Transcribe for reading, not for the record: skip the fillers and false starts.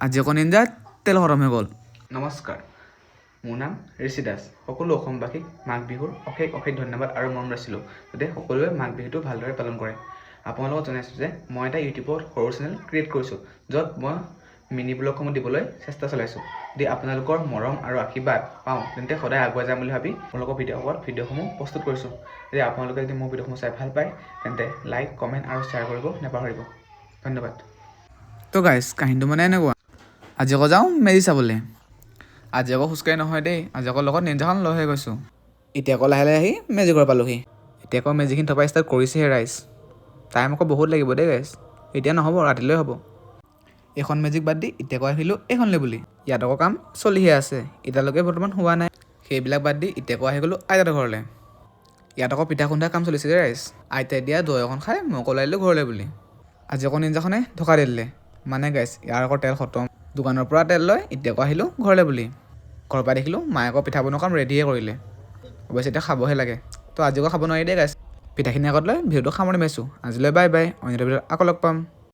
আজি অকণ নিঞ্জাত তেল খতম হৈ গ'ল। নমস্কাৰ, মোৰ নাম ঋষি দাস। সকলো অসমবাসীক মাঘ বিহুৰ অশেষ অশেষ ধন্যবাদ আৰু মৰম ৰাখিলোঁ যাতে সকলোৱে মাঘ বিহুটো ভালদৰে পালন কৰে। আপোনালোকক জনাইছোঁ যে মই এটা ইউটিউবত সৰু চেনেল ক্ৰিয়েট কৰিছোঁ, য'ত মই মিনি ব্লগসমূহ দিবলৈ চেষ্টা চলাইছোঁ। যদি আপোনালোকৰ মৰম আৰু আশীৰ্বাদ পাওঁ তেন্তে সদায় আগুৱাই যাম বুলি ভাবি আপোনালোকৰ ভিডিঅ'সমূহ প্ৰস্তুত কৰিছোঁ। যদি আপোনালোকে যদি মোৰ ভিডিঅ'সমূহ চাই ভাল পায় তেন্তে লাইক, কমেণ্ট আৰু শ্বেয়াৰ কৰিব নাপাহৰিব। ধন্যবাদ। তো গাইজ কাহিনীটো মানে এনেকুৱা, আজি আকৌ যাওঁ মেজি চাবলৈ। আজি আকৌ খোজকাঢ়ি নহয় দেই, আজি আকৌ লগত নিঞ্জাখন লৈহে গৈছোঁ। এতিয়া আকৌ লাহে লাহে আহি মেজি ঘৰ পালোহি। এতিয়া আকৌ মেজিখিনি থপা ষ্টাৰ্ট কৰিছেহে ৰাইজ। টাইম আকৌ বহুত লাগিব দেই গাইজ, এতিয়া নহ'ব, ৰাতিলৈ হ'ব। এইখন মেজিক বাদ দি এতিয়া আকৌ আহিলোঁ এইখনলৈ বুলি। ইয়াত আকৌ কাম চলিহে আছে, এতিয়ালৈকে বৰ্তমান হোৱা নাই। সেইবিলাক বাদ দি এতিয়া আকৌ আহি গ'লোঁ আইতাহঁতৰ ঘৰলৈ। ইয়াত আকৌ পিঠা খুন্দা কাম চলিছে ৰাইজ। আইতাই দিয়া দৈ অকণ খাই মই আকৌ ওলাই দিলোঁ ঘৰলৈ বুলি। আজি আকৌ নিঞ্জাখনে ধকা দি দিলে, মানে গাইজ ইয়াৰ আকৌ তেল খতম। দোকানৰ পৰা তেল লৈ এতিয়া আকৌ আহিলোঁ ঘৰলৈ বুলি। ঘৰৰ পৰা দেখিলোঁ মায়ে আকৌ পিঠা বনোৱা কাম ৰেডিয়ে কৰিলে। অৱশ্যে এতিয়া খাবহে লাগে, তো আজি আকৌ খাব নোৱাৰি দেই গাইজ। পিঠাখিনি আগত লৈ ভিডিঅ'টো সামৰণি মাৰিছোঁ। আজিলৈ বাই বাই, অন্য এটা ভিডিঅ'ত আকৌ লগ পাম।